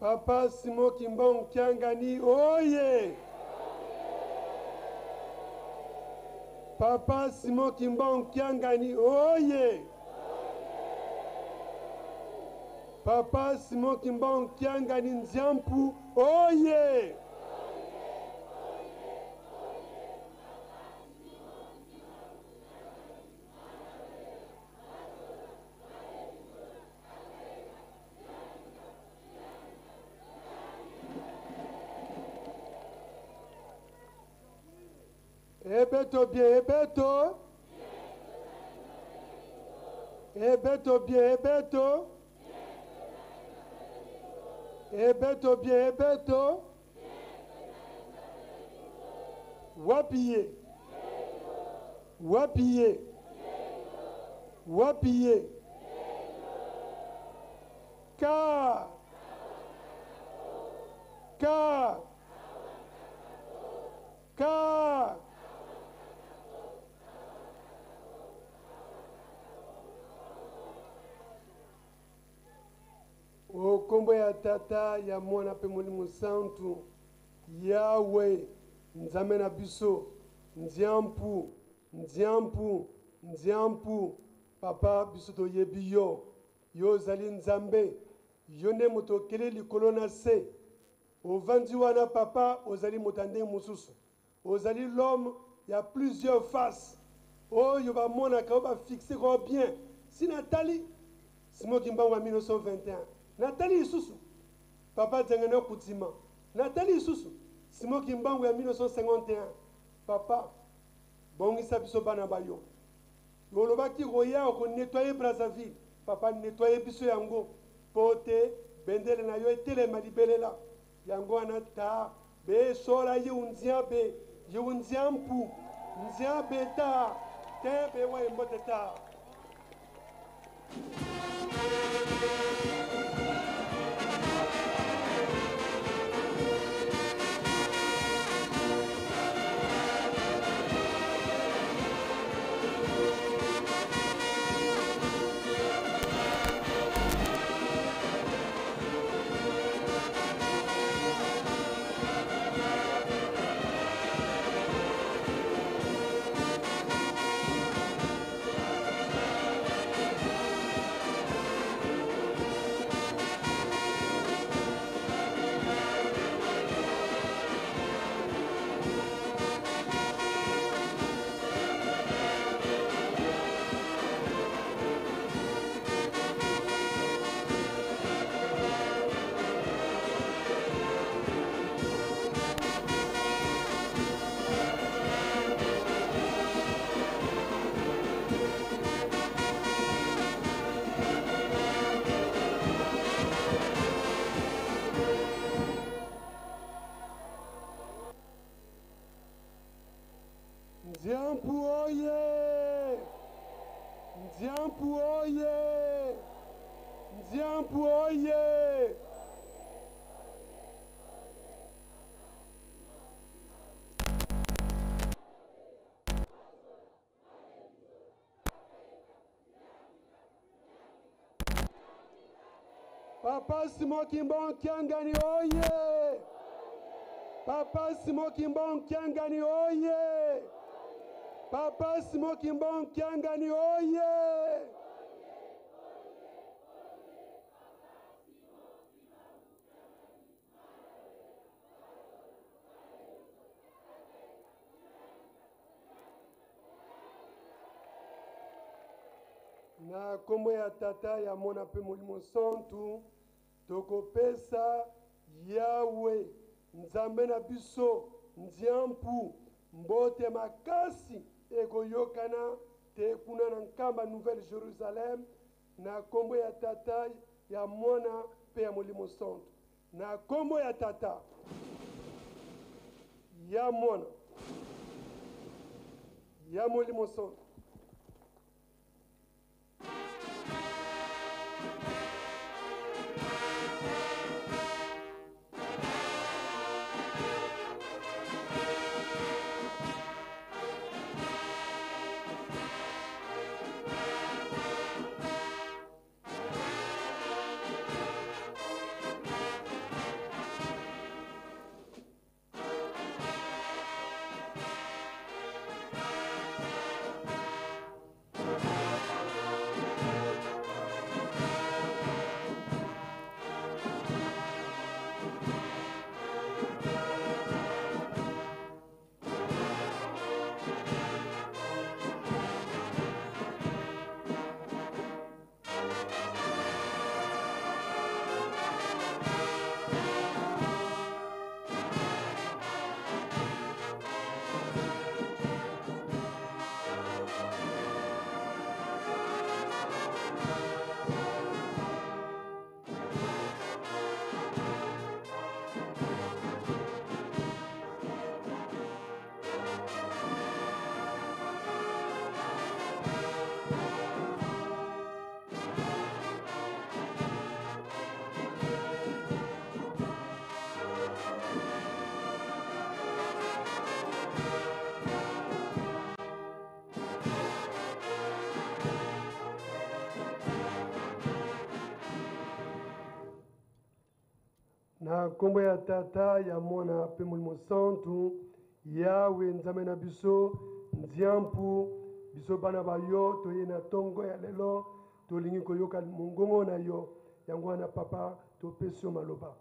Papa Simon Kimbang Kiangani, oye! Papa Simon Kimbang Kiangani, oye! Papa Simon Kimbang Kiangani Nziampu, oye! Ebeto bien, ebeto. Ebeto bien, ebeto. Ebeto bien, ebeto. Wapiye. Wapiye. Wapiye. Ka. Ka. Ka. O kombo ya tata ya mwana pe Molimo Santu Yahweh nzambe na biso nziampu nziampu nziampu papa biso toyebi yo yo zali nzambe yo nde moto okele likolo na se ovandi wana papa ozali moto ndenge mosusu ozali l'homme ya plusieurs faces oyo bamonaka oyo bafixe ko bien si natali Simon Kimbangu wa 1921 Nathalie Isusu, papa Djengene Koutima. Nathalie Isusu, Simon Kimbangu en 1951. Papa, bongisa biso bana bayo. Yolobaki roya ko nettoyer Brazzaville. Papa nettoyer biso yango. Pote bendele na yo etele malibelela. Yango anata be sola yunziabe, yunziampu, nziabe ta, tebe wa mboteta. Nziampu oye! Nziampu oye! Nziampu oye! Papa Simon Kimbang Kiangani oye! Papa Simon Kimbang Kiangani oye! Papa Simon Kimbang Kiangani oye! Na kombo ya tata ya mwana pe Molimo Santu tokopesa Yahweh nzambe na biso nziampu mbote makasi ekoyokana te kuna na nkamba Nouvelle Jérusalem na kombo ya tata ya mwana pe ya Molimo Santu na kombo ya tata ya mwana ya Molimo Santu na kombo ya tata ya mwana pe molimo santu yawe nzambe na biso nziampu biso bana bayo toye na tongo ya lelo tolingi koyoka mongongo na yo yango wana papa topesi yo maloba.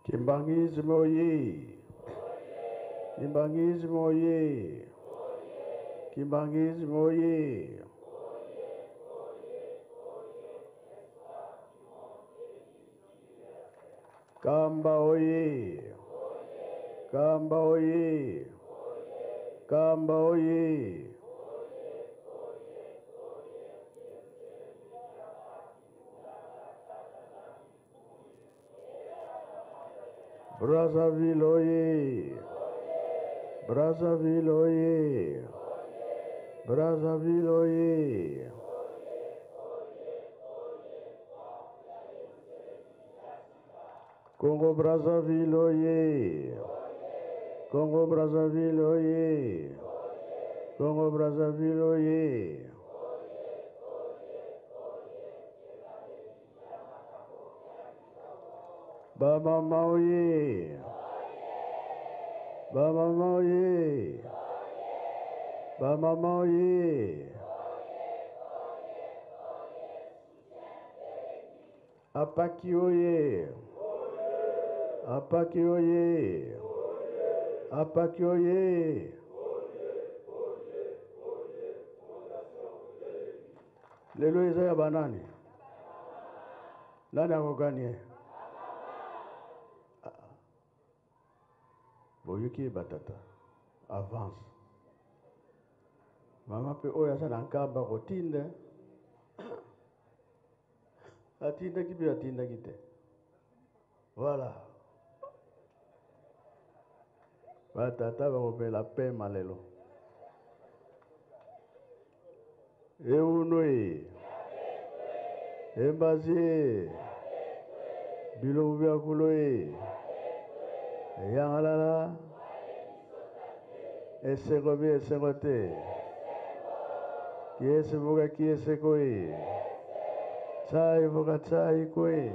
Kimbangismo oye! Kimbangismo oye! Kimbangismo oye! Kamba oye! Kamba oye! Kamba oye! Brazzaville oye! Brazzaville oye! Brazzaville oye! Congo Brazzaville oye! Congo Brazzaville oye! Congo Brazzaville oye! Bamama oye! Bamama oye! Bamama oye! Apaki oye! Apaki oye! Apaki oye! Lelo eza ya banani? Nani akoganie? Boyoki batata. Avance. Mama pe oya sa nankamba kotinda. Atinda kibi atinda kite. Voilà. Batata bakopela pema lelo. Eunoe. Embazie. Bilo bya kuloe. Yangalala. Esegobi esegote. Kiese boga kiese koe. Tsai boga tsai koe.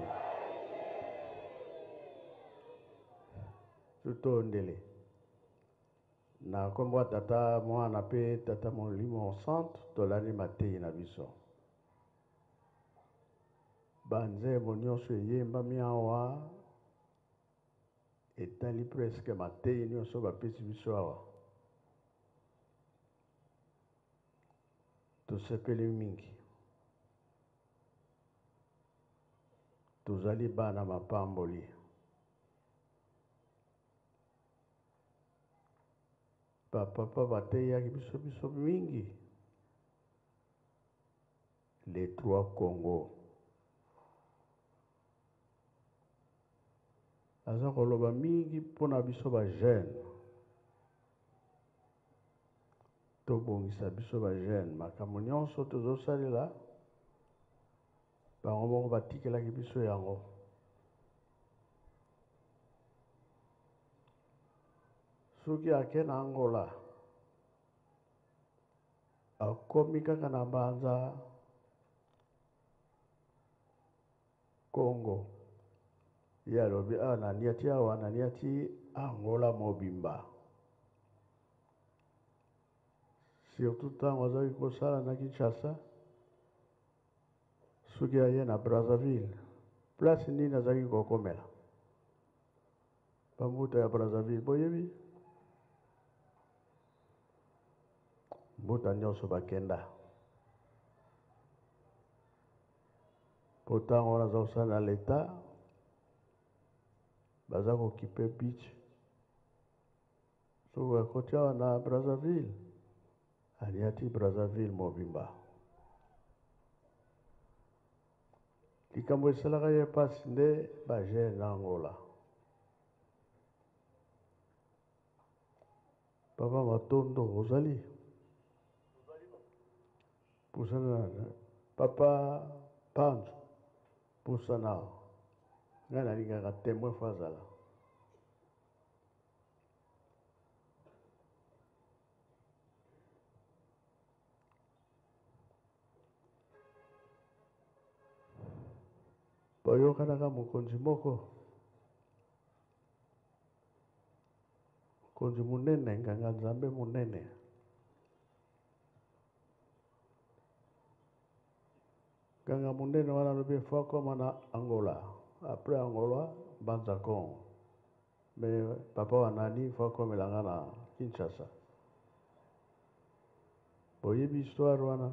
Tutondele. Na kombo tata mwana pe tata molimo centre tolani matei na biso. Banze monyoso yemba miawa etali presque matei nyonso bapesi biso awa. Tosepeli mingi. Tozali bana mapamboli. Papa bateyaki biso mingi. Les trois Congo. Aza koloba mingi pona biso ba jeune. Tobongisa biso ba jeune makambo nyonso tozosalela. Bango moko batikelaki biso yango. Soki ake na Angola akomi kaka na banza Congo ya lobi naniati awa naniati Angola mobimba surtout ntango azalaki kosala na Kinshasa soki aye na Brazzaville place nini azalaki kokomela bambuta ya Brazzaville boyebi mbuta nyonso bakenda po ntango wana aza kosala na leta baza kokipe beach soki akoti awa na Brazzaville aliati Brazzaville mobimba likambo esalaka ye mpasi nde bagere na Angola papa Matondo ozali pusana papa Panzo pusana ngai nalingaka témoin fo azala boyokanaka mokonzi moko mokonzi munene nganga nzambe munene nganga munene wana alobi fo akoma na Angola après Angola banza Congo mais papa wanani fo akomelanga na Kinshasa boyebi histoire wana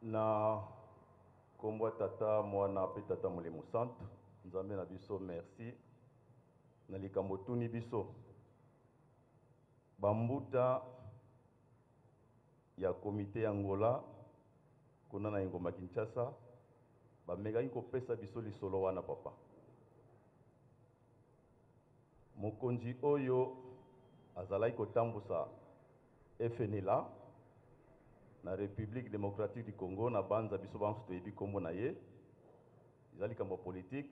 na kombo tata mwana pe tata molimo centre nzambe na biso merci na likambo tuni biso bambuta ya komite ya Angola kuna na ngoma Kinshasa bamekaki kopesa biso lisolo wana papa mokonzi oyo azalaki kotambusa FNLA na République démocratique du Congo na banza biso banso toyebi kombo na ye ezali likambo politique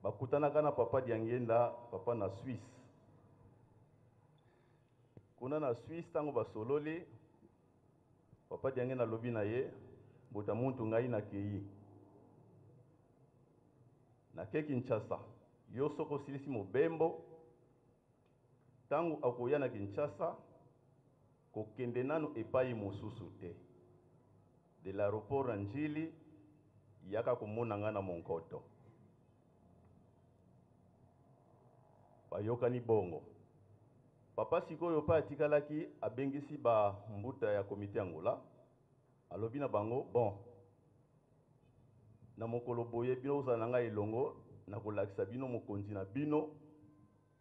bakutanaka na papa Diangenda papa na Suisse kuna na Suisse tango basololi papa Diangenda lobi na ye mbuta muntu ngai na kei na ke Kinshasa yo soko silisi mobembo tango akoya na Kinshasa kokende nano epai mosusu te de l'aéroport na Njili yaka komona nga na Monkoto bayokani bongo papa sikoyo pa atikalaki abengisi ba mbuta ya komite Angola alobi na bango bon na mokolo boye bino ozala na ngai elongo na kolakisa bino mokonzi na bino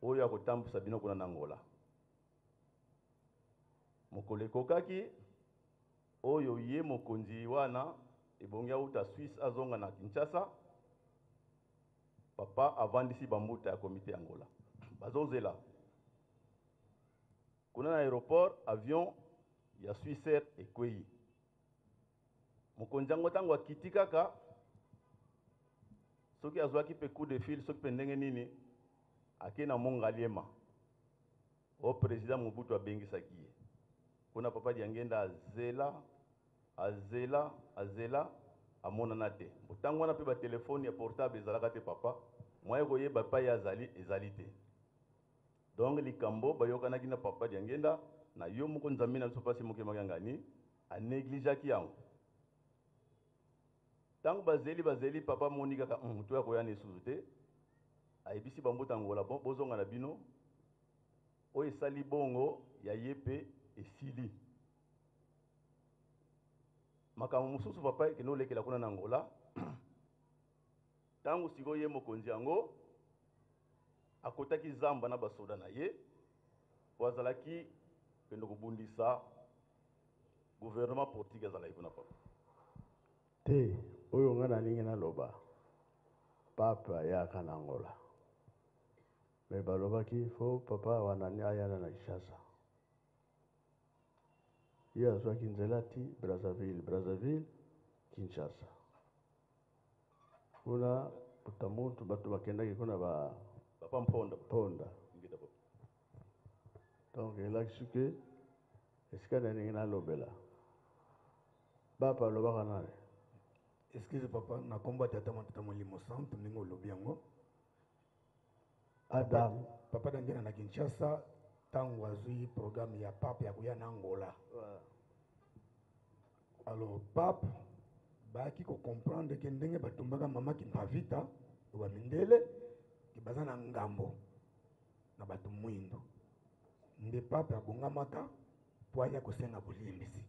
oyo akotambusa bino kuna na Angola mokolo ekokaki oyo ye mokonzi wana ebongi auta Suisse azonga na Kinshasa papa avandisi bambuta ya komite Angola bazozela kuna na aéroport avion ya Swissair ekwei mokonzi yango tango akiti kaka soki azwaki pe coup de fil soki pe ndenge nini ake na Mongaliema o président Mobutu abengisaki ye kuna papa Diangenda azela amonana te botango wana pe ba telefone ya portable ezalaka te papa moye koyeba pa ya ezali te donc likambo bayokanaki na papa Diangenda na yo moko nzambe na biso pasi mokemaka ngani a négligeaki yango tango bazeli papa moni kaka to ya koya na esusu te ayebisi bambuta Angola bon bozonga na bino o esali bongo ya yepe esili makambo mosusu papa ekende olekela kuna na Angola tango sikoyo ye mokonzi yango akotaki zamba na basoda na ye po azalaki kende kobundisa gouvernement portugais azalaki kuna papa te oyo nga nalingi naloba papa ayaka na Angola me balobaki fo papa wanani ayana na Kinshasa ye azwaki nzela ti Brazzaville Kinshasa kuna utamuntu bato bakendaki kuna papa mponda donc elakisi ke esika nalingi nalobela papa alobaka nani excuse papa na komba tata molimo centre ndenge olobi yango Adam papa Diangenda na Kinshasa tango azwi programme ya pape ya koya na Angola. Voilà. Alors pape baki ko comprendre que ndenge batumbaka mama Kimpavita wa mindele ki baza na ngambo na batu mwindo. Nde pape abongamaka po aya kosenga bolimbisi.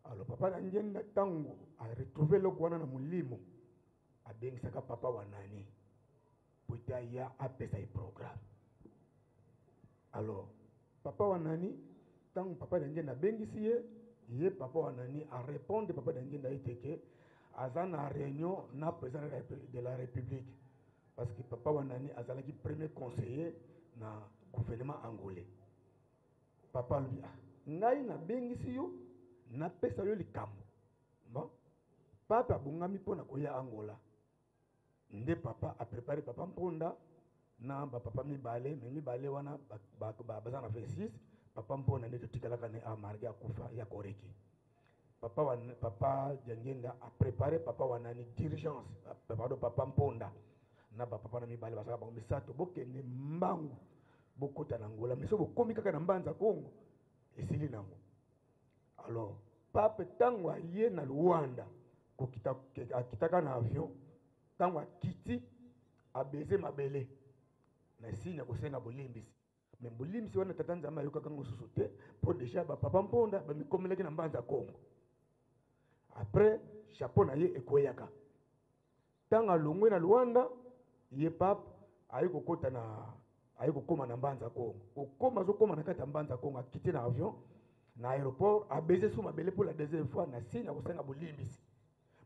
Alors papa na ngenda tango a retrouver loko wana na mulimo abengisaka papa wa nani po ya apesa i programme. Alors papa wa nani tango papa na ngenda bengisi ye papa wa nani a répondre papa na ngenda iteke azana réunion na président de la République parce que papa wa nani azalaki premier conseiller na gouvernement angolais. Papa lui ngai na bengisi yo na pesa yo likambo. Bon papa bungami pona koya Angola. Nde papa a préparé papa mponda na ba papa mibale wana baza na 26 papa mpona nde totikalaka ne a marge akufa ya koreki. Papa Jangenda a préparé papa wanani diligence papa mponda na ba papa na mibale basaka ba misato bokende mbangu bokota na Angola mais so bokomi kaka na mbanza Congo esili nango. Alors pape tango ye na Luanda akitaka na avion tango akiti abeze mabele na sinya kosenga bolimbisi mais bolimbisi wana tata nzamba yoka kango susu te po déjà ba papa mponda ba mikomeleki na mbanza Congo. Après chapeau na ye ekoyaka tango alongwe na Luanda ye pape ayiko kota na ayiko koma na mbanza Congo okoma zo koma na kata mbanza Congo akiti na avion na aéroport abeze sous mabele pour la deuxième fois na sinya kosenga bolimbisi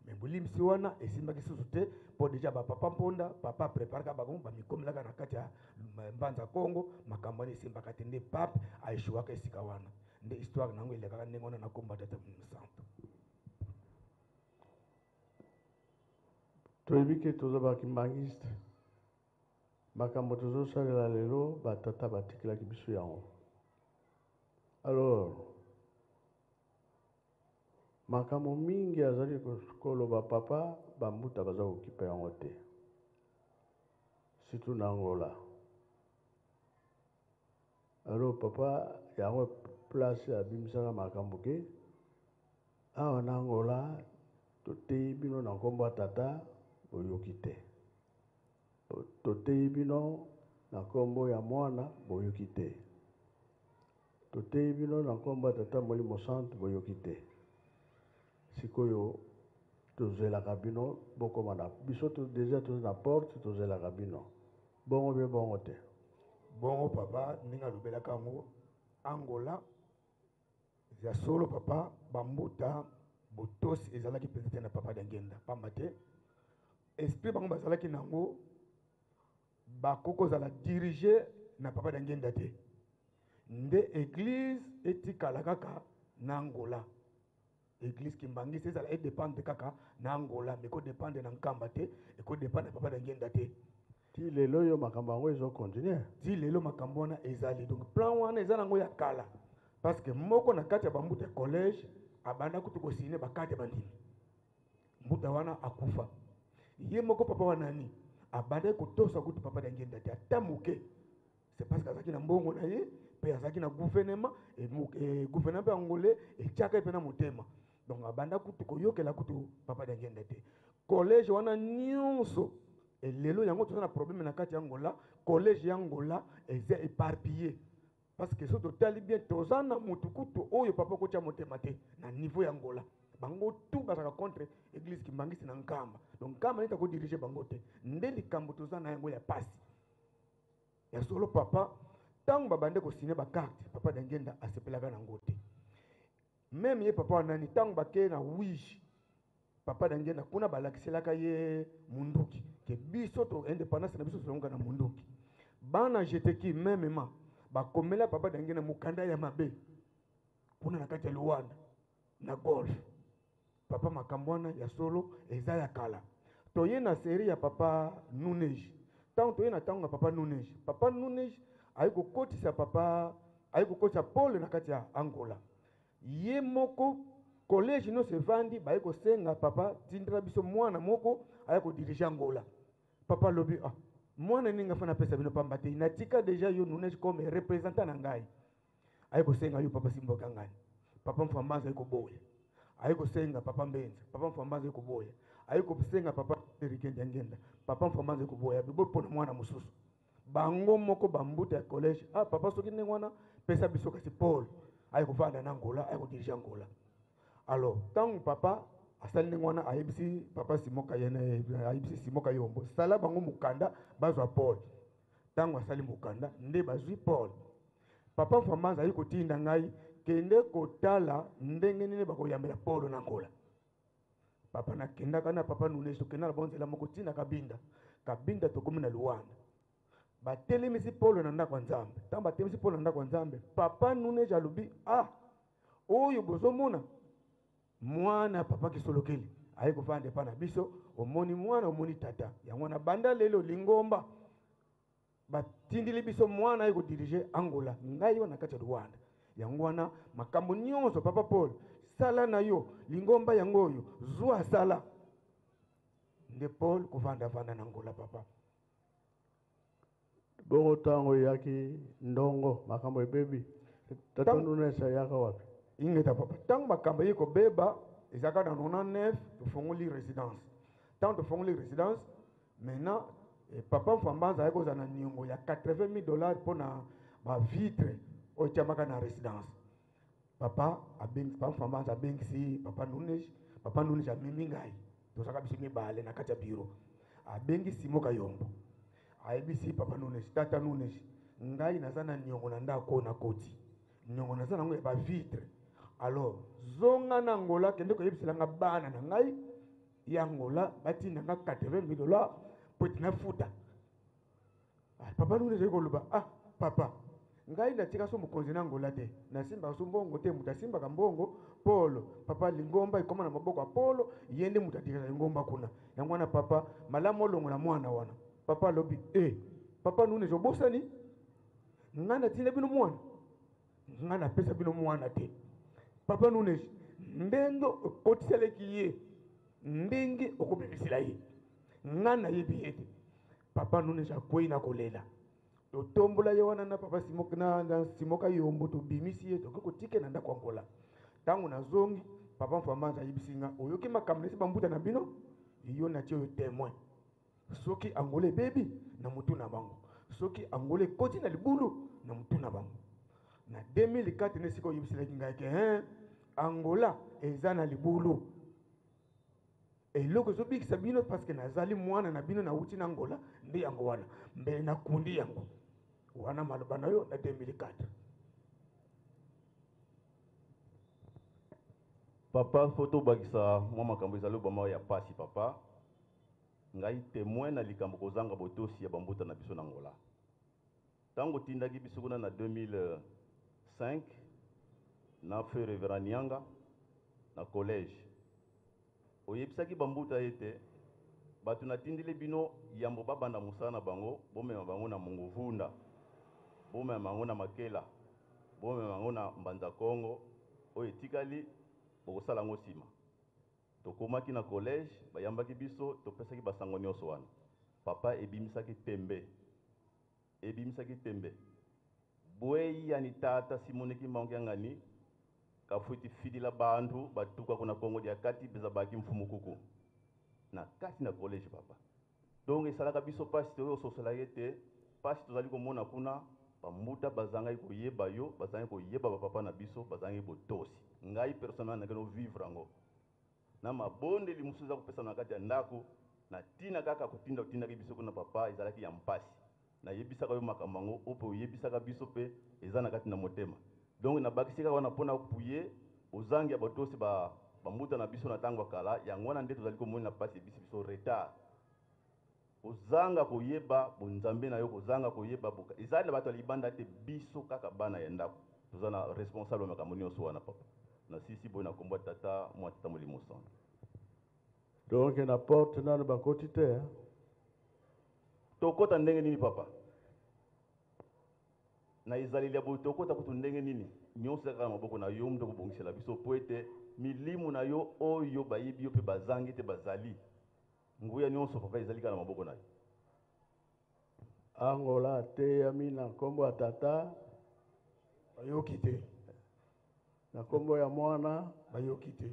mais bolimbisi wana esimbaki susu te po déjà ba papa mponda papa prépare ka bango ba mikomelaka na kati ya mbanza Congo makambo ni simbaka te nde pape aishuaka esika wana nde histoire nango ilekaka ndenge wana na komba tata santo. toyebi ke toza bakimbangiste makambo tozosalela lelo batata batikelaki biso yango. Alors makambo mingi azali koloba papa bambuta baza kokipa yango te surtout na Angola. Alors papa yango place abimisaka makambo ke awa na Angola toteyi bino na nkombo ya tata boyoki te, toteyi bino na nkombo ya mwana boyoki te, toteyi bino na nkombo ya tata Molimo Santo boyoki te. Sikoyo tozelaka bino bokoma na biso déjà toza na porte tozelaka bino bongo bien bongo te. Bongo papa ninga lobelaka ngo Angola ya solo papa bambuta botosi ezalaki peut-être na papa Dangenda pamba te esprit bango bazalaki nango bakoko zala diriger na papa Dangenda te nde église etikala kaka na Angola. Église kimbangisi ezala e dépendre kaka na Angola mais ko dépendre na nkamba te e ko dépendre na papa Dangenda te. Ti lelo yo makambo yango ezo continuer. Ti lelo makambo wana ezali donc plan wana eza nango ya kala parce que moko na kati ya bambuta collège abanda kutu ko signer bakate bandimi mbuta wana akufa ye moko papa wana ni abanda ko tosa kutu papa Dangenda te atamuke c'est parce que azaki na mbongo na ye pe azaki na gouvernement et gouvernement angolais et tiaka pe na motema donc abanda kutu ko yokela kutu papa Dangenda te collège wana nyonso et lelo yango toza na problème na kati ya Angola collège ya Angola eza éparpillé parce que soto tali bien toza na mutukutu oyo papa ko tia motema te na niveau ya Angola bango tout basaka contre église kimbangisi na nkamba donc kama nita ko diriger bango te nde likambo toza na yango ya pasi ya solo papa tango babande ko signer ba carte papa Dangenda asepelaka na ngote même ye papa nani tango bake na wish papa Dangenda kuna balakiselaka ye munduki ke biso to indépendance na biso solonga na munduki bana jeteki même bakomela papa Dangenda mukanda ya mabe kuna na kati ya Luanda na golf papa makambwana ya solo eza ya kala toye na série ya papa Nunej tango toye na tango papa Nunej ayiko kotisa papa ayiko kotisa Paul na kati ya Angola ye moko collège no se vandi bayiko senga papa tindra biso mwana moko ayiko diriger Angola papa lobi mwana ninga fana pesa bino pamba te natika déjà yo nunesh comme représentant na ngai ayiko senga yo papa Simboka ngani papa Mfambanza ayiko boya ayiko senga papa Mbenza papa Mfambanza ayiko boya ayiko senga papa Rikenda ngenda papa Mfambanza ayiko boya bibo pona mwana mususu bango moko bambuta ya collège ah papa soki ndenge wana pesa biso kasi Paul ayiko vanda na Angola ayiko dirige Angola alors tant papa asali ndenge wana ayebisi papa Simoka yene ayebisi Simoka Yombo sala bango mukanda bazwa Paul tango asali mukanda nde bazwi Paul papa Mfambanza ayi kotinda ngai kende kotala ndenge nini bakoyambela Paul na Angola papa nakenda kana papa Nunes tokenda na bonzela moko tinda kabinda tokomi na Luanda batelemisi Paul na ndako Nzambe tango batelemisi Paul na ndako Nzambe papa Nunes alobi ah oyo bozomona mwana papa Kisolokeli ayi kofanda pa na biso omoni mwana omoni tata yango na banda lelo lingomba batindili biso mwana ayi kodirige Angola ngai wana kati ya Rwanda yango wana makambo nyonso papa Paul sala na yo lingomba yango oyo zwa sala nde Paul kovanda na Angola papa bongo tango yaki ndongo makambo ebebi tata Nunes yaka wapi ingeta papa tango makambo yiko beba ezaka dans 99 tofongoli résidence tant tofongoli résidence maintenant papa Mfambanza ayeko za na niongo ya $80,000 pour na ba vitre o tiamaka na résidence papa Mfambanza abengisi papa Nunes amemi ngai tozaka biso mibale na kati ya bureau abengisi Simoka Yombo ayebisi papa Nunes tata Nunes ngai naza na niongo na ndako na koti niongo naza nango ya ba vitre alors zonga na Angola kende koyebiselanga bana na ngai ya Angola batindanga $80,000 po tina futa papa Nunes ekoloba ah papa ngai natika so mokonzi na Angola te nasimba so mbongo te muta simba ka mbongo Polo papa lingomba ikoma na maboko ya Polo yende muta tika lingomba kuna yango na papa malamu olongo na mwana wana papa lobi papa Nunes obosani ngana tina bino mwana ngana pesa bino mwana te papa Nunes ndenge kotiseleki ye ndenge okobebisila ye ngana yebi ete papa Nunes akwei na kolela totombola ye wana na papa Simoka Yombo tobimisi ye tokoki kotike na ndako Angola tango nazongi papa Mfambanza ayebisinga oyoki makambo nesi bambuta na bino yo natie oyo témoin soki Angola ebebi na mutu na bango soki Angola ekoti na libulu na mutu na bango na 2004 nesika oyebisilaki ngai ke Angola eza na libulu eloko ezobikisa bino parce que nazali mwana na bino nauti na Angola nde yango wana mbele nakundi yango wana maloba na yo na 2004 papa foto bakisa mwa makambo ezali obama ya pasi papa ngai témoin na likambo kozanga botosi ya bambuta na biso na Angola tango tindaki biso kuna na 2005 na feu Reverend Nyanga na collège oyebisaki bambuta ete bato natindeli bino yambo babanda mosala na bango bomema bango na Monguvunda bomema bango na Makela bomema bango na Mbanza Kongo oyo etikali bokosala yango nsima tokomaki na collège bayambaki biso topesaki basango nyonso wana papa ebimisaki tembe bwei yani tata simoneki mango yangani kafuiti fidila bantu batuka kuna Kongo dia kati beza baki mfumu kuku na kati na collège papa donc esalaka biso pasi toyo sosola yete pasi tozali komona kuna bambuta bazangai koyeba yo bazangai koyeba bapapa na biso bazangai botosi ngai personnellement nakeno vivre ngo na mabonde limusu za kopesa na kati ya ndako na tina kaka kotinda biso kuna papa ezalaki ya mpasi na yebisaka yo makambo ngo opo yebisaka biso pe eza na kati na motema donc na bakisika wana pona puye ozangi ya botosi bambuta na biso na tango kala yango wana nde tozali komona pasi biso retard ozanga koyeba bonzambe na yo kozanga koyeba boka ezali bato libanda te biso kaka bana ya ndako tozana responsable makambo nyonso wana papa na sisi boy na kombo tata mwa tata molimo sana donc na porte nano bakoti te tokota ndenge nini papa na ezaleli ya boy tokota kutu ndenge nini nyonso kaka maboko na yo mto kobongisela biso po ete milimu na yo oyo bayebi yo pe bazangi te bazali nguya nyonso papa ezali kaka na maboko na yo Angola ateyami na nkombo ya tata bayoki te, na nkombo ya mwana bayoki te,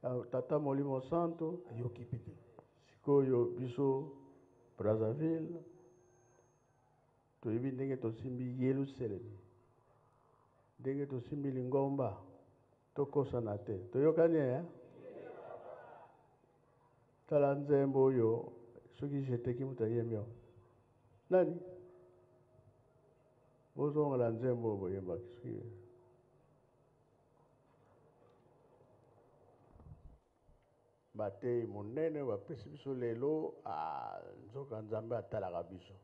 ya tata Molimo Santo. bayoki mpe te. Sikoyo biso Brazzaville toyebi ndenge tosimbi Yerusalemu, ndenge tosimbi Lingomba, tokosana te. Toyokani tala nzembo oyo soki jeteki mutu ayembi awa nani bozongola nzembo oyo boyembaki soki bateyi monene bapesi biso lelo. Nzoka Nzambe atalaka biso,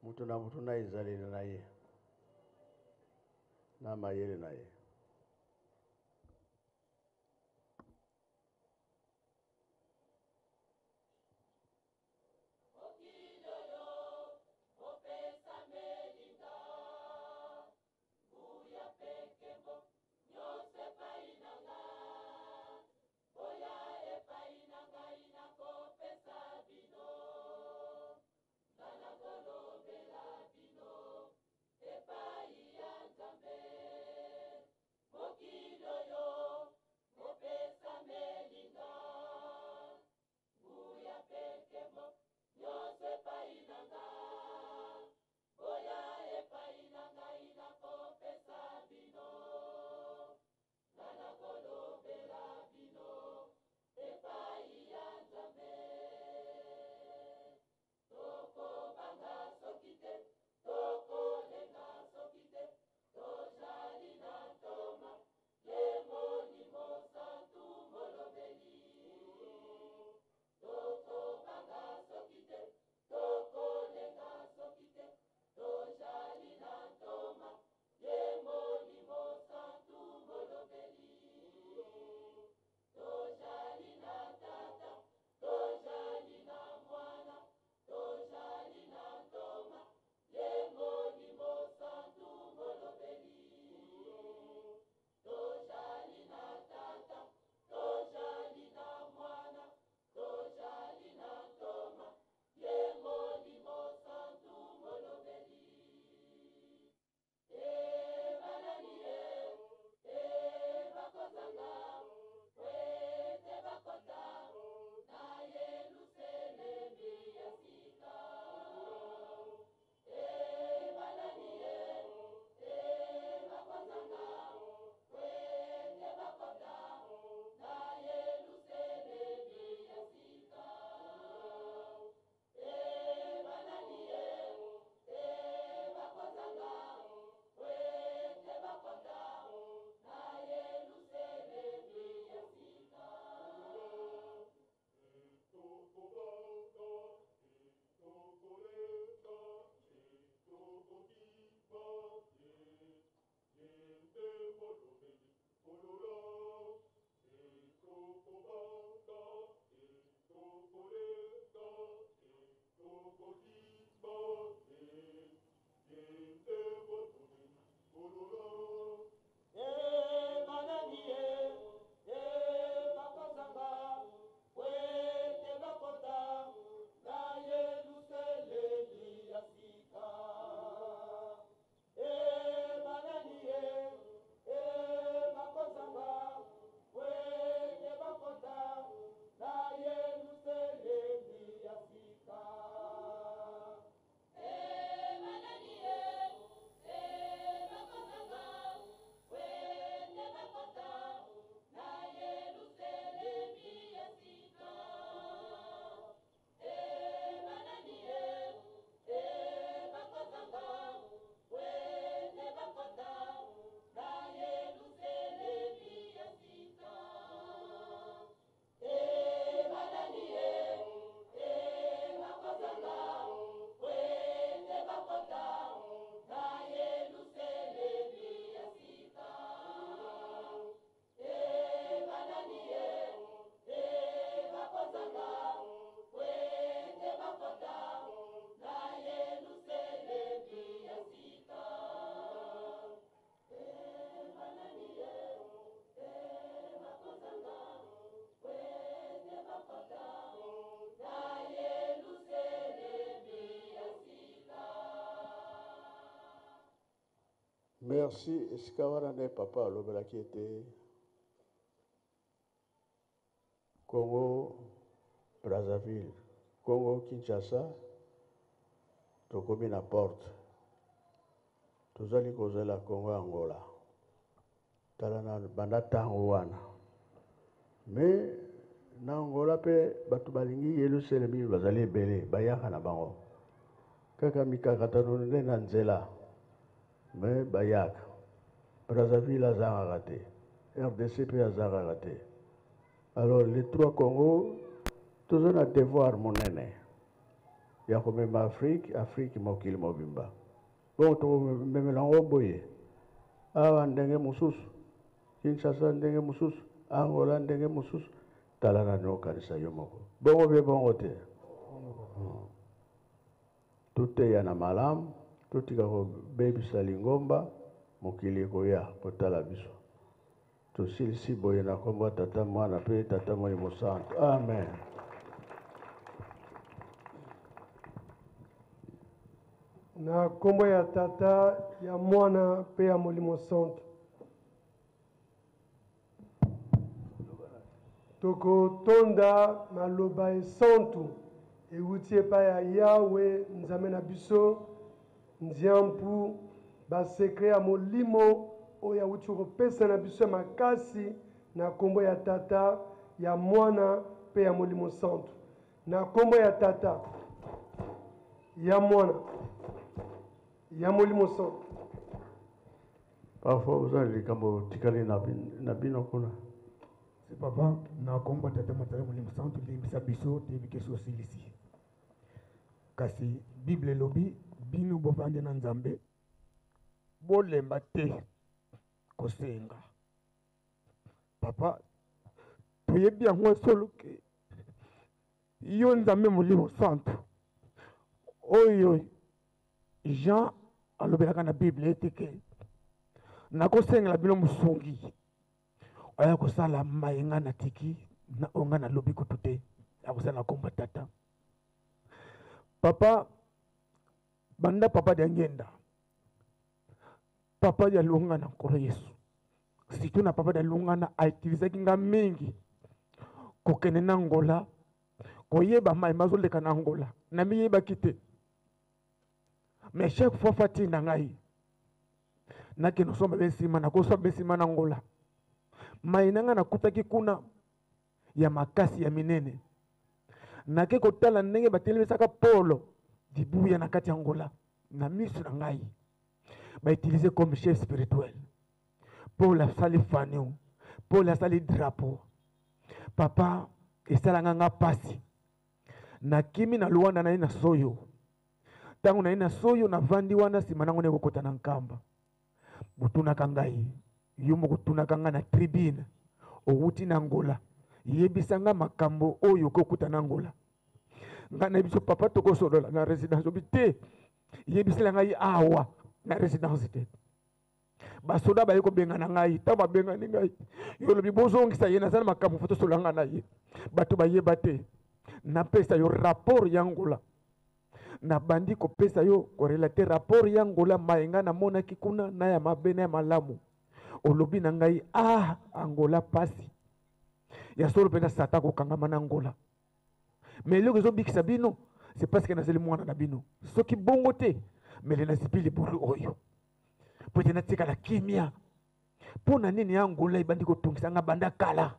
mutu na mutu na ezaleli na ye na mayele na ye. Merci. Esika wana nde papa alobelaki ete Congo Brazzaville, Congo Kinshasa, tokomi na porte. Tozali kozela Congo Angola. Tala na banda tango wana. Mais na Angola pe batu balingi Yerusalemi bazali ebele bayaka na bango. Kaka mikakatano nde na nzela. Mais bayaka. Brazzaville azanga te. RDC pe azanga te. Alors les trois Congo, tous on a devoir monene. Ya komema Afrique mokili mobimba. Bon to memelango boye. Awa ndenge mususu. Kinshasa ndenge mususu. Angola ndenge mususu. Talana no kanisa yomoko. Bongo be bongo te. Tute ya na malamu, tutika ko baby salingomba mokili koya kotala biso. Tosilisi boye na kombo tata mwana pe tata Molimo Santo. Amen. Na kombo ya tata ya mwana pe ya Molimo Santo. Toko tonda maloba esantu ewuti epai ya Yawe nzambe na biso nziampu basekre ya molimo oyo awuti kopesa na biso ya makasi na kombo ya tata ya mwana pe ya Molimo Santo. Na kombo ya tata ya mwana ya Molimo Santo. Parfois vous allez likambo tikali na bino kuna. C'est papa na kombo tata matala Molimo Santo limbisa biso te bikeso silisi. Kasi Bible lobi bino bovande na Nzambe bolemba te kosenga. Papa toyebi yango solo ke yo Nzambe Molimo Santo oyo Jean alobelaka na Bible ete ke nakosengela bino mosungi oya kosala mayenga na tiki na onga na lobi kutu te akosala na komba tata. Papa banda papa de ngenda papa ya lunga na nkolo Yesu situ na papa de lunga na aitilisaki nga mingi kokene na Angola koyeba mai mazoleka na Angola na miyeba kite mais chaque fois fati na ngai nake no somba besima na kosa besima na Angola mai nanga na kutaki kuna ya makasi ya minene nake kotala ndenge batelemesaka polo dibuya na kati ya Angola na misu na ngai ba utiliser comme chef spirituel Paul asali fanio Paul asali drapeau. Papa esalanga nga pasi na kimi na luanda na ina soyo tangu na ina soyo na vandi wana sima nango ne kokota na nkamba butuna kangai yumo kutuna kanga na tribune outi na Angola yebisanga makambo oyo kokuta na Angola ngana biso papa toko solola na résidence obité yebisela ngai awa na résidence te basoda ba yeko benga na ngai ta ba benga ni ngai yo lobi bozongisa yena sana makambo foto solanga na ye bato ba yeba te na pesa yo rapport ya Angola na bandi ko pesa yo ko relater rapport ya Angola mayenga na mona kikuna na ya mabene ya malamu olobi na ngai Angola pasi ya solo pena sata ko kangama na Angola mais loko zo bikisa bino c'est parce que nazeli mwana na bino soki bongo te mais le nasipili bulu oyo pote na tika la kimia pona nini ya Angola ibandi ko tungisa nga banda kala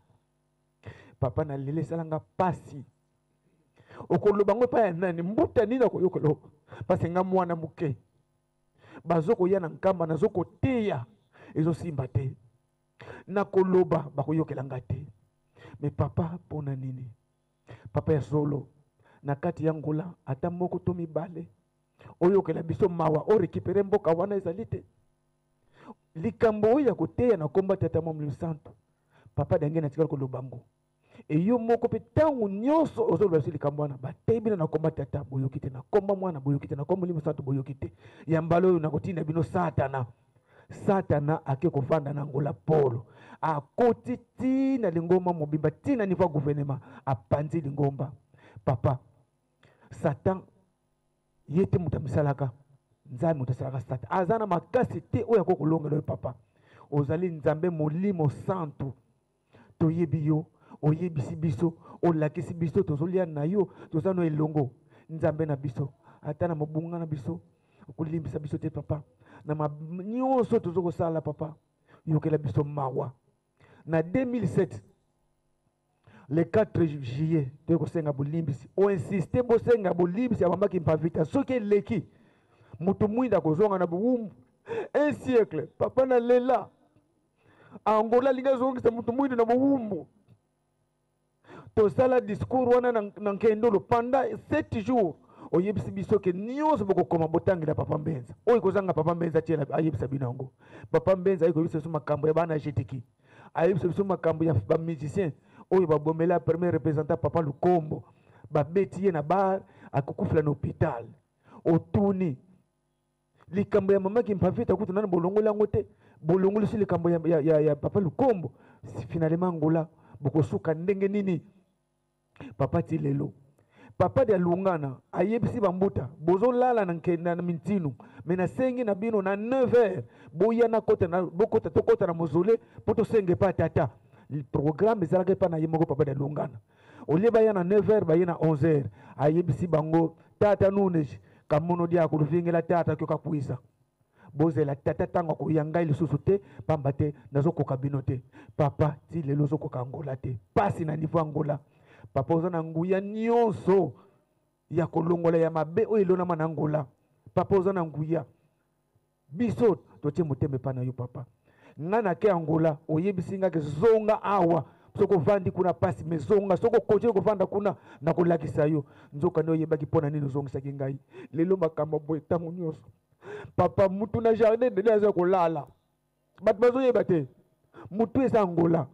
papa na lele salanga pasi okoloba ngo pa ya nani mbuta nini ko yokolo parce nga mwana muke bazoko ya na nkamba nazoko teya ezo simba te na koloba bakoyokela nga te mais papa pona nini papa ya solo na kati ya Angola ata moko to mibale oyokela biso mawa o récupérer mboka wana ezali te likambo ya koteya na komba tata Molimo Santo papa dange na tikala kolobango e yo moko pe tangu nyonso ozoloba si likambo wana batebi na komba tata boyokite na komba mwana boyokite na komba Molimo Santo boyokite ya mbalo na kotina bino satana ake kovanda na Angola polo akoti tina lingomba mobimba tina niva gouvernement apanzi lingomba papa Satan yete mutamisalaka nzambe otasalaka state aza na makasi te oyo akokolongela yo papa ozali nzambe molimo santu toyebi yo oyebisi biso olakisi biso tozolia na yo toza no elongo nzambe na biso ata na mobunga na biso okolimbisa biso te papa na nyonso tozokosala papa yokela biso mawa na 2007 le 4 juillet toye kosenga bolimbisi oinsiste bosenga bolimbisi abambaki mpavita soki eleki moto mwinda kozonga na buwumbu un siècle papa na lela angola linga zongisa moto mwinda na buwumbu tosala discours wana na nkendolo pendant 7 jours oyebisi biso ke nyonso bokokoma botangela papa mbenza oyo kozanga papa mbenza tiela ayebisa bino yango papa mbenza ayi koyebisa biso makambo ya bana jetiki ayebisa biso makambo ya bamusicien oyo babomela premier représentant papa lukombo babeti ye na bar akokufula na hôpital otuni likambo ya mamaki mpavita kutu nana bolongoli yango te bolongoli si likambo ya papa lukombo finalement ngola bokosuka ndenge nini papa ti lelo papa de alungana ayebisi bambuta bozolala na mintinu me nasengi na bino na 9h boya na bokota tokota na mozole mpo tosenge pa tata programme ezalaka epa na ye moko papa de alungana olie baya na 9h baye na 11h ayebisi bango tata nunes kamono dia kuluvingela tata kyoka kuisa bozela tata ntango akoya ngai lisusu te pamba te nazokoka bino te papa ti lelo ozokoka angola te pasi na niveau angola papa oza na nguya nyonso ya kolongola ya mabe oyo elonama na angola papa oza na nguya biso totie motema epa na yo papa nga nake angola oyebisi ngaki zonga awa soko vandi kuna pasi me zonga soko continue kovanda kuna na kolakisa yo nzoka nde oyebaki mpo na nini ozongisaki ngai lelo makambo boye ntango nyonso papa mutu na jardin dede aza kolala bato bazoyeba te mutu eza angola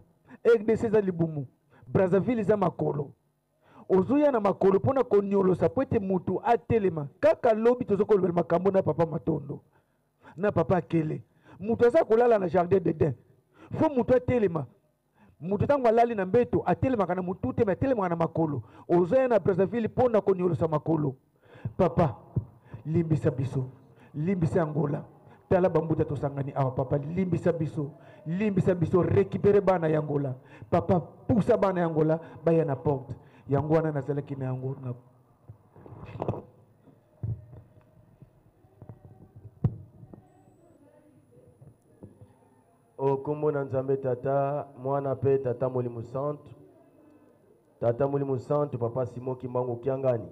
RDC eza libumu Brazzaville eza makolo ozoya na makolo mpona konyolosa po ete mutu atelema kaka lobi tozokolobela makambo na papa matondo na papa akele mutu aza kolala na jardin dede fo mutu atelema mutu ntango alali na mbeto atelemaka na mutu te me atelemaka na makolo ozoya na Brazzaville mpona konyolosa makolo papa limbisa biso limbisa angola tala bambuta tosangani awa papa limbisa biso récupérer bana ya angola papa pousa bana ya angola baya na porte yango wana nazalaki na yango na okombo na nzambe tata mwana pe tata molimo santu papa Simon Kimbangu Kiangani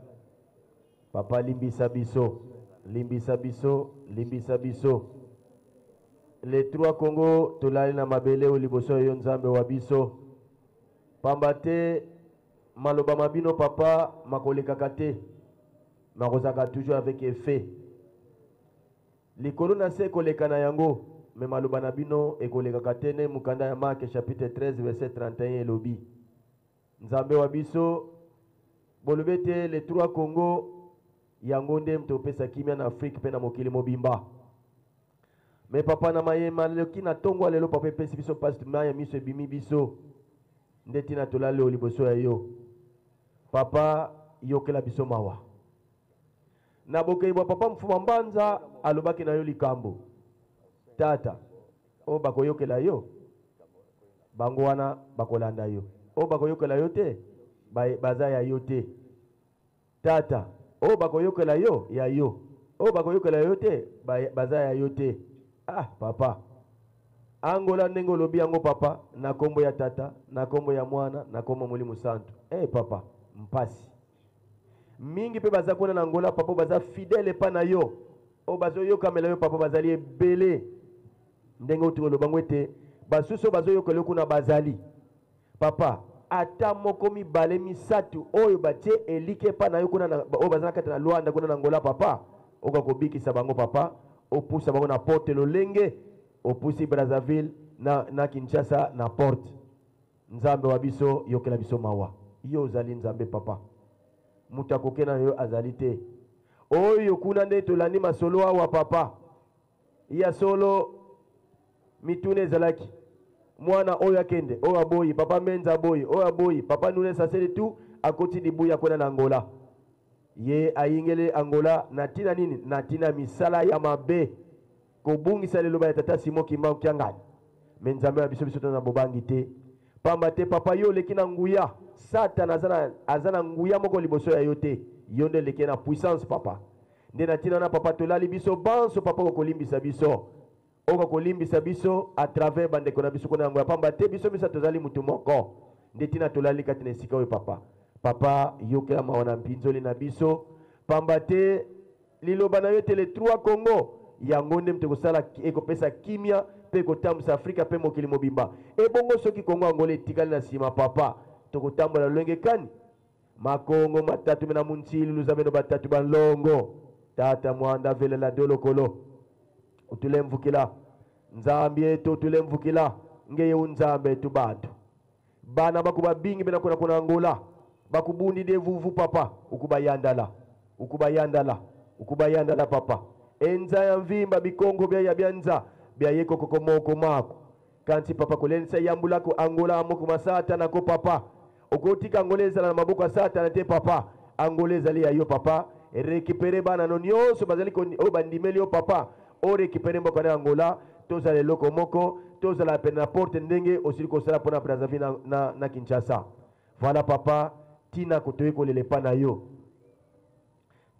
papa limbisa biso les trois Congo tolali na mabele o liboso yo nzambe wa biso pamba te maloba mabino papa makolekaka te makozaka toujours avec effet likolo na se koleka na yango me maloba na bino ekolekaka te ne mukanda ya Mark chapitre 13 verset 31 elobi nzambe wa biso bolobe te les trois Congo yango nde topesa kimia na Afrique pe na mokili mobimba me papa na mayema leloki na tongo lelo papa epesi biso mpasi maya miso ebimi biso nde tina tolali o liboso ya yo papa yokela biso mawa na bokei bwa papa mfuma mbanza alobaki na yo likambo tata o bakoyokela yo bango wana bakolanda yo o bakoyokela yo te baza ya yo te tata o bakoyokela yo ya yo o bakoyokela yo te baza ya yo te papa angola ndenge olobi yango papa na kombo ya tata na kombo ya mwana na kombo molimo santu papa mpasi mingi pe baza kuna na angola papa baza fidèle pa na yo o bazoyokamela yo papa bazali ebele ndenge otu olobango ete basusu bazoyokela yo kuna bazali papa ata moko mibale misatu oyo batie elike pa na yo kuna oyo baza na kati na Luanda kuna na Angola papa okakobikisa bango papa opusa bango na porte lolenge opusi Brazzaville na Kinshasa na porte nzambe wa biso yokela biso mawa yo ozali nzambe papa mutu akoke na yo azali te oyo kuna nde tolandi masolo awa papa ya solo mitune ezalaki mwana oyo akende oyo aboyi papa menza aboyi oyo aboyi papa nune saseli tu akoti libuya kwenda na Angola ye ayingele Angola na tina nini na tina misala ya mabe kobungisa liloba ya tata Simon Kimbangu Kiangani me nzambe na biso biso na bobangi te pamba te papa yo leki na nguya Satan azana nguya moko liboso ya yo te yo nde leki na puissance papa nde na tina na papa tolali biso banso papa kokolimbisa biso oka kolimbisa biso à travers bandeko na biso kona nguya pamba te biso bisa tozali mutu moko nde tina tolali kati na esika oyo papa papa yokela mawana mpinzoli na biso pamba te liloba na yo te le 3 Congo yango nde mte kosala ekopesa kimia pe kotambusa Afrika pe mokili mobimba ebongo soki Congo Angola etikali na nsima papa tokotambola lolenge kani makongo matatu mena muntili luzabeno batatu balongo tata mwanda vele la dolokolo utulemvukila nzambi yetu utulemvukila ngeye unzambe tu bantu bana bakuba bingi bena kuna Angola bakubundi devuvu papa ukubayandala papa enza ya mvimba bikongo bya byanza bya yeko kokomoko mako kanti papa kolensa yambula ko Angola amoko masata nako papa okotika Angoleza na maboko ya Satan te papa Angoleza li yo papa récupérer bana no nyonso bazali ko bandimeli yo papa o récupérer mboko na Angola tozala loko moko tozala pena porte ndenge osili ko sala pona Brazzaville na Kinshasa voilà papa tina kotoye kolelepa na yo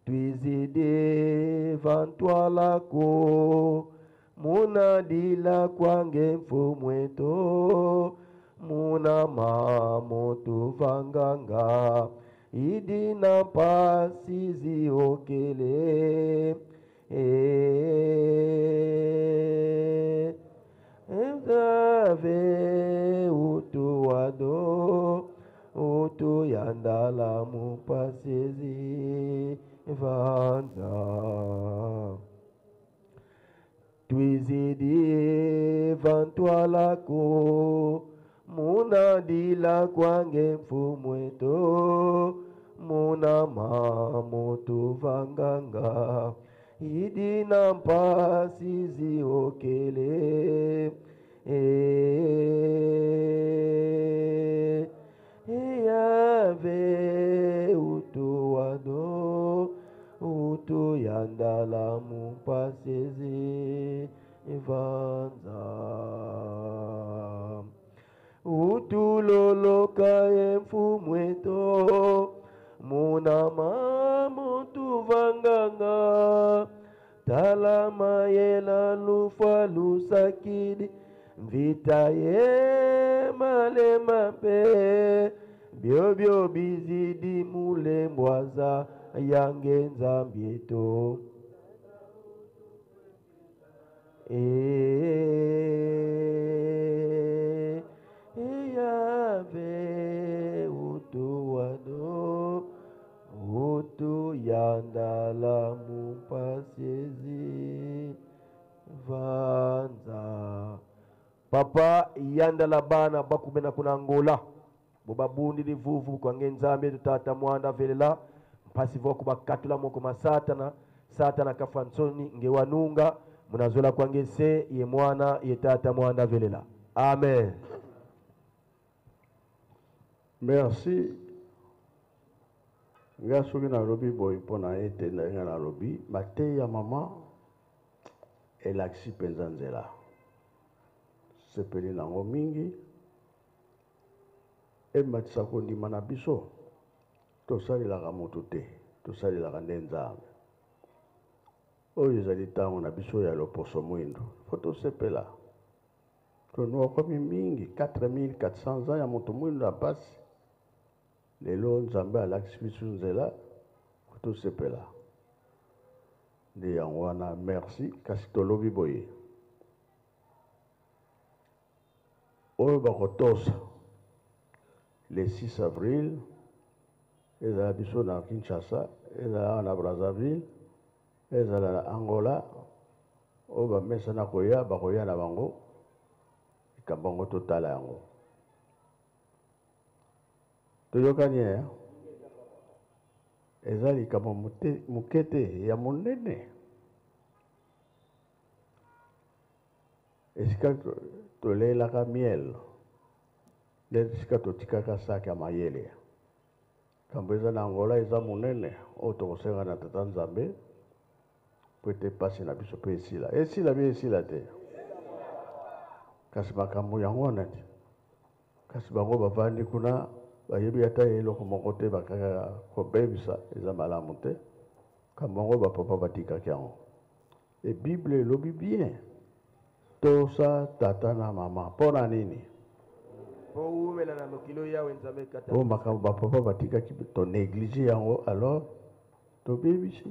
tuizide vantwalako muna dila kwange mfumweto muna mamotu vanganga idina pasizi okele Mzave utu wado utu yandala mupasizi vanda tuizidi vantwalako muna dila kwange mfumweto muna mamotu vanganga idina mpasizi okele yave utu wado utu yandala mupasizi vanza utu loloka emfumweto muna mamotu vanganga talama yela lufa lusakidi vita ye malema pe biobio bizidi mulembwaza yange nzambieto yave utu wado utu yandala mupasiezi vanza papa yandala bana bakumena kuna Angola bobabundi livuvu kwange nzambe tutata mwanda velela mpasi voku bakatula moko masatana satana kafansoni ngewanunga munazola kwange se ye mwana ye tata mwanda velela amen. Merci. Nga soki na lobi boy pona ete na lobi mate ya mama elakisi penza nzela sepeli nango mingi ematisa kondima na biso tosalelaka motu te tosalelaka nde nzambe oyo ezali ntango na biso ya loposo mwindo fo tosepela tonokomi mingi 4400 ans ya moto mwindo apasi lelo nzambe alakisi biso nzela fo tosepela nde yango wana merci kasi tolobi boye oyo bakotosa le 6 avril ezala biso na Kinshasa ezala na Brazzaville ezala na Angola oyo bamesana koya bakoya na bango likambo yango totala yango toyokani eza likambo moke te ya monene esika tolelaka miel nde esika totikaka saki ya mayele kambo eza na Angola eza monene oyo tokosenga na tata Nzambe po ete pasi na biso mpe esila te kasi makambo yango wana te kasi bango bavandi kuna bayebi ata eloko moko te bakaka kobebisa eza malamu te kambo yango bapapa batikaki yango e Bible elobi bien tosa tata na mama mpo na nini po makambo bapapa batikaki tonéglige yango alors tobebisi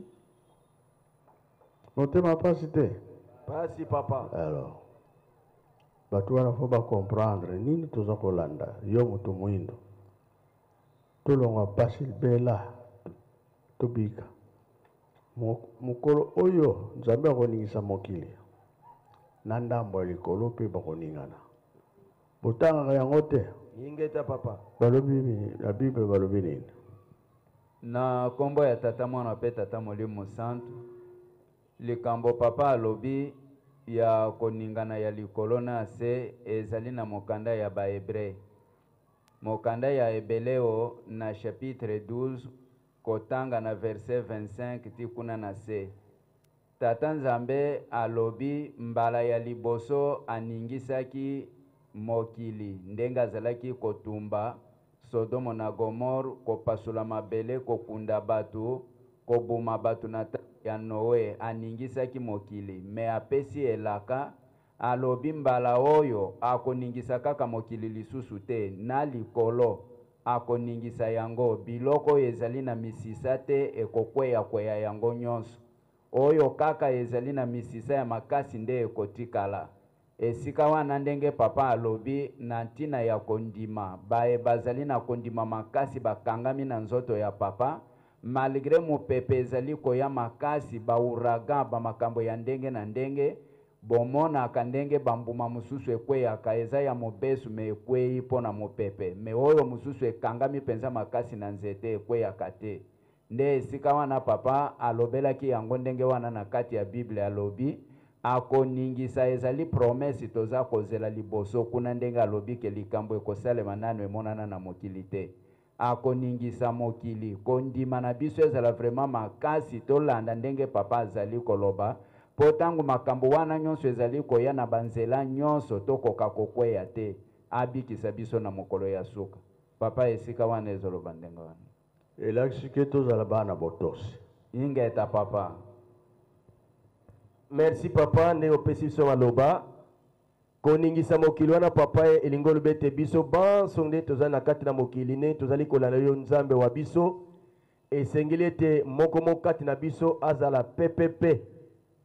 motema pasi te pasi papa alors bato wana fo bacomprendre nini toza kolanda yo moto mwindo tolongwa pasi bela tobika mokolo oyo Nzambe akoningisa mokili na ndambo ya likolo mpe bakoningana botangaka yango te yingeta papa balobi na Bible balobi nini na kombo ya tata mwana pe tata molimo santu likambo papa alobi ya koningana ya likolo na se ezali na mokanda ya bahebreu mokanda ya ebeleo na chapitre 12 kotanga na verset 25 ti kuna na se tata Nzambe alobi mbala ya liboso aningisaki mokili ndenge azalaki kotumba Sodomo na Gomor kopasula mabele kokunda batu kobuma batu na ya Noe aningisaki mokili me apesi elaka alobi mbala oyo akoningisa kaka mokili lisusu te na likolo akoningisa yango biloko ezali na misisa te ekokweya yango nyonso oyo kaka ezali na misisa ya makasi nde ekotikala esika wana ndenge papa alobi na ntina ya kondima baye bazali na kondima makasi bakangami na nzoto ya papa malgré mopepe ezali koya makasi bauraga bamakambo ya ndenge na ndenge bomonaka ndenge bambuma mosusu ekweyaka eza ya mobesu me ekweyi mpo na mopepe me oyo mosusu ekangami mpenza makasi na nzete ekweyaka te nde esika wana papa alobelaki yango ndenge wana na kati ya Bible alobi akoningisa ezali promesi toza kozela liboso kuna ndenge alobi ke likambo ekosalema nano emonana na mokili te akoningisa mokili kondima na biso ezala vraiment makasi tolanda ndenge papa azali koloba po tangu makambo wana nyonso ezali koya na banzela nyonso tokoka kokweya te abikisa biso na mokolo ya suka papa esika wana ezoloba ndenge wana elakisi ke tozala bana botosi ingeta papa merci papa nde opesi biso maloba koningisa mokili wana papa elingi olobi ete biso banso nde tozali na kati na mokili nde tozali kolanda yo Nzambe wa biso esengeli ete moko kati na biso azala pepepe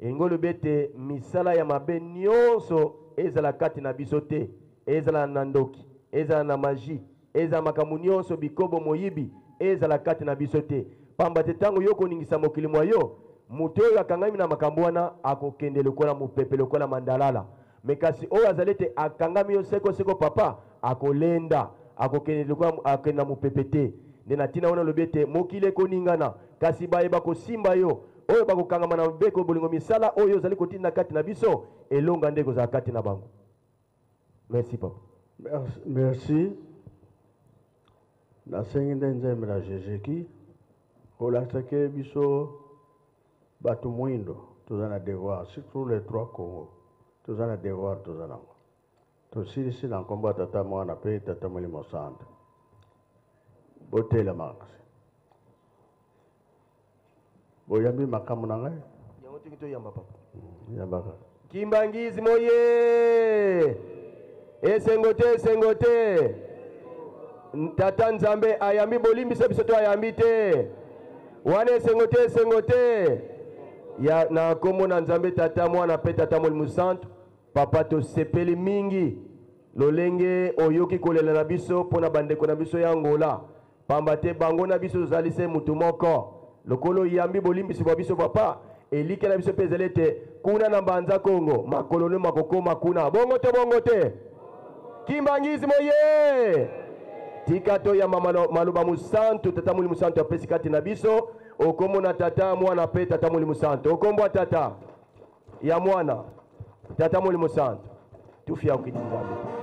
elingi olobi ete misala ya mabe nyonso ezala kati na biso te ezala na ndoki ezala na magie ezala makambo nyonso bikobo moyibi ezala kati na biso te pamba te ntango yo koningisa mokili mwa yo moto oyo akangami na makambo wana akokende lokola mopepe lokola mandalala me kasi oyo azali ete akangami yo seko papa akolenda akokende lokola akende na mopepe te nde na ntina wana olobi ete mokili ekoningana kasi bayeba kosimba yo oyo bakokangama na mabeko bolingo misala oyo ozali kotinda kati na biso elonga nde kozala kati na bango merci papa merci nasengi nde Nzambe na Jésus kolakisa ke biso bato mwindo toza na devoir surtout les trois Congo toza na devoir toza nango tosilisi na nkombo ya tata mwana mpe tata molimo santu botela makasi boyambi makambo na ngai yango tiki toyamba papa yambaka kimbangizi moye esengo te tata Nzambe ayambi bolimbisa biso to ayambi te wana esengo te ya na kombo na Nzambe tata mwana pe tata molimo santu papa tosepeli mingi lolenge oyoki kolela na biso mpona bandeko na biso ya Angola pamba te bango na biso tozali se mutu moko lokolo yambi bolimbisi bwa biso papa elike na biso mpe ezali ete kuna na mbanza Kongo makolo ne makokoma kuna bongo te kimbangizi moye tika to ya maloba musantu tata molimo santu apesi kati na biso okombo na tata mwana pe tata molimo santu okombo tata ya mwana tata molimo santu tufia ukidi Nzambe